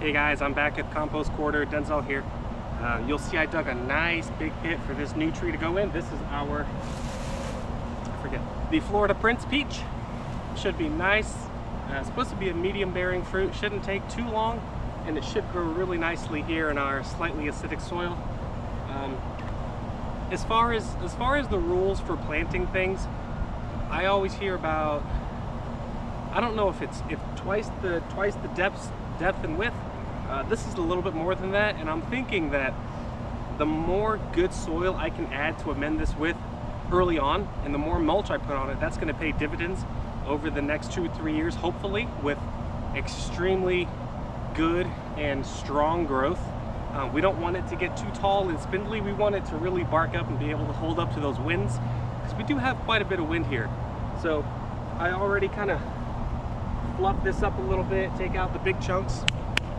Hey guys, I'm back at Compost Quarter. Denzel here. You'll see I dug a nice big pit for this new tree to go in. This is the Florida Prince Peach. Should be nice. It's supposed to be a medium bearing fruit. Shouldn't take too long, and it should grow really nicely here in our slightly acidic soil. As far as the rules for planting things, I always hear about, I don't know if twice the depth and width. This is a little bit more than that, and I'm thinking that the more good soil I can add to amend this with early on, and the more mulch I put on it, that's going to pay dividends over the next 2 or 3 years, hopefully, with extremely good and strong growth. We don't want it to get too tall and spindly. We want it to really bark up and be able to hold up to those winds, because we do have quite a bit of wind here. So I already kind of fluff this up a little bit, take out the big chunks,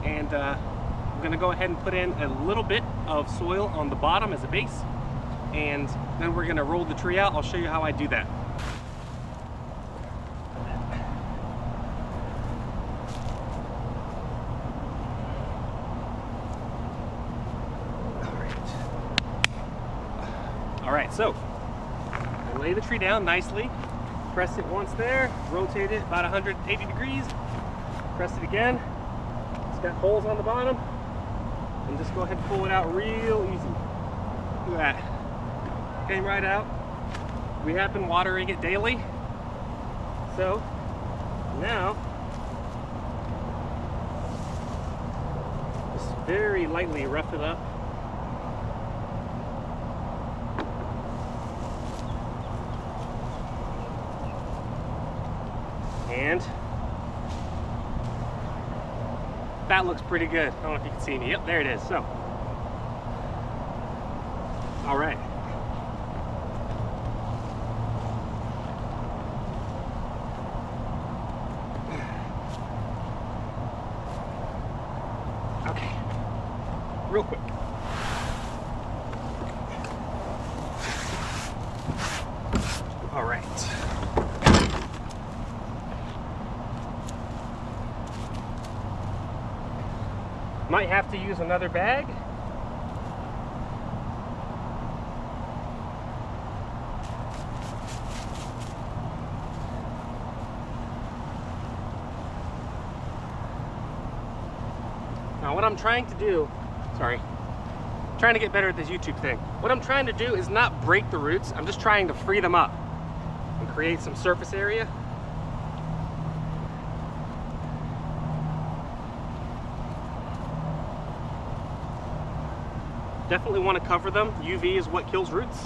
and I'm going to go ahead and put in a little bit of soil on the bottom as a base, and then we're going to roll the tree out. I'll show you how I do that. All right, so I lay the tree down nicely, press it once there, rotate it about 180 degrees, press it again. It's got holes on the bottom, and just go ahead and pull it out real easy. Look at that. Came right out. We have been watering it daily, so now just very lightly rough it up. And that looks pretty good. I don't know if you can see me. Yep, there it is. So, all right. Okay, real quick. All right. Might have to use another bag. Now what I'm trying to do, trying to get better at this YouTube thing. What I'm trying to do is not break the roots. I'm just trying to free them up and create some surface area. Definitely want to cover them. UV is what kills roots.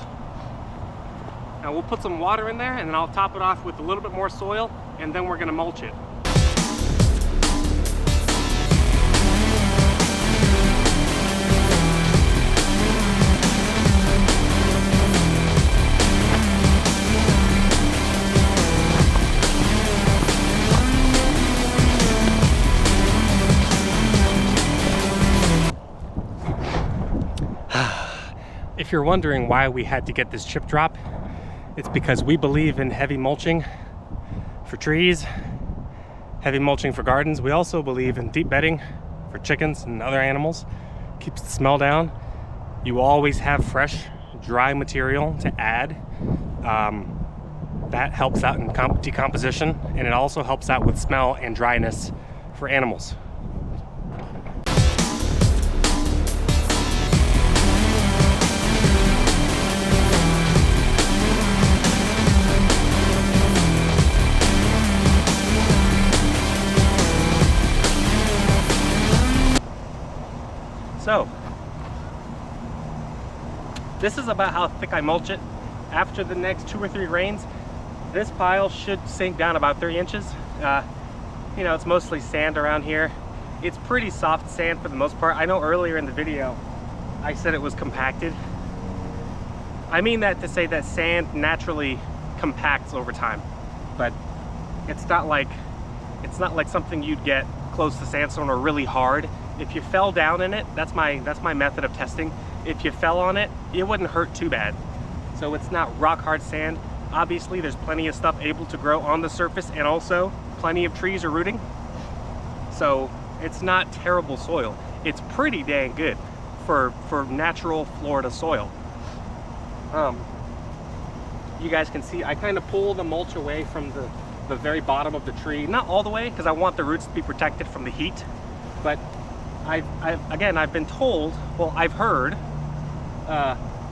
Now we'll put some water in there, and then I'll top it off with a little bit more soil, and then we're going to mulch it. If you're wondering why we had to get this chip drop, it's because we believe in heavy mulching for trees, heavy mulching for gardens. We also believe in deep bedding for chickens and other animals. Keeps the smell down. You always have fresh, dry material to add. That helps out in decomposition, and it also helps out with smell and dryness for animals. So, this is about how thick I mulch it. After the next 2 or 3 rains, this pile should sink down about 3 inches. You know, it's mostly sand around here. It's pretty soft sand for the most part. I know earlier in the video, I said it was compacted. I mean that to say that sand naturally compacts over time, but it's not like something you'd get close to sandstone or really hard. If you fell down in it, that's my method of testing. If you fell on it, it wouldn't hurt too bad. So it's not rock hard sand. Obviously, there's plenty of stuff able to grow on the surface, and also plenty of trees are rooting. So It's not terrible soil. It's pretty dang good for natural Florida soil. You guys can see I kind of pull the mulch away from the very bottom of the tree. Not all the way, because I want the roots to be protected from the heat. But I've been told, well, I've heard,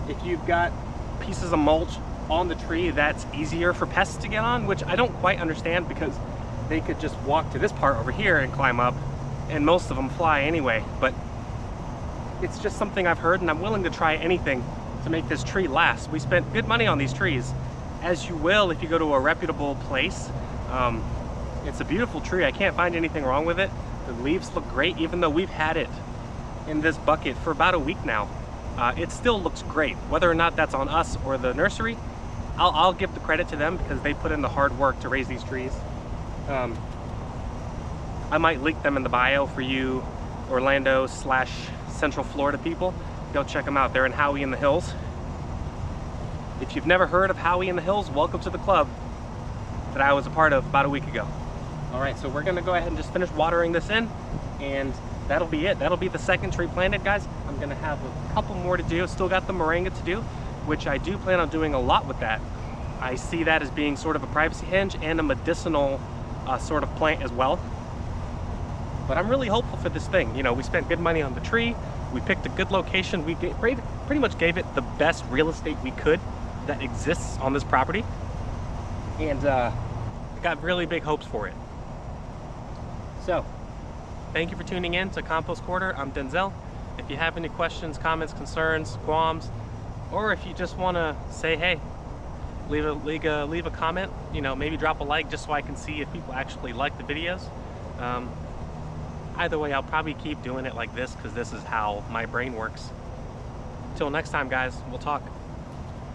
if you've got pieces of mulch on the tree, that's easier for pests to get on, which I don't quite understand, because they could just walk to this part over here and climb up, and most of them fly anyway. But it's just something I've heard, and I'm willing to try anything to make this tree last. We spent good money on these trees, as you will if you go to a reputable place. It's a beautiful tree. I can't find anything wrong with it. The leaves look great, even though we've had it in this bucket for about a week now. It still looks great. Whether or not that's on us or the nursery, I'll give the credit to them, because they put in the hard work to raise these trees. I might link them in the bio for you Orlando / Central Florida people. Go check them out. They're in Howey in the Hills. If you've never heard of Howey in the Hills, welcome to the club that I was a part of about a week ago. All right, so we're gonna go ahead and just finish watering this in, and that'll be it. That'll be the second tree planted, guys. I'm gonna have a couple more to do. Still got the moringa to do, which I do plan on doing a lot with that. I see that as being sort of a privacy hinge and a medicinal sort of plant as well. But I'm really hopeful for this thing. You know, we spent good money on the tree. We picked a good location. We pretty much gave it the best real estate we could that exists on this property. And I got really big hopes for it. So, thank you for tuning in to Compost Quarter. I'm Denzel. If you have any questions, comments, concerns, qualms, or if you just want to say hey, leave a comment, you know, maybe drop a like, just so I can see if people actually like the videos. Either way, I'll probably keep doing it like this, because this is how my brain works. Till next time, guys, we'll talk.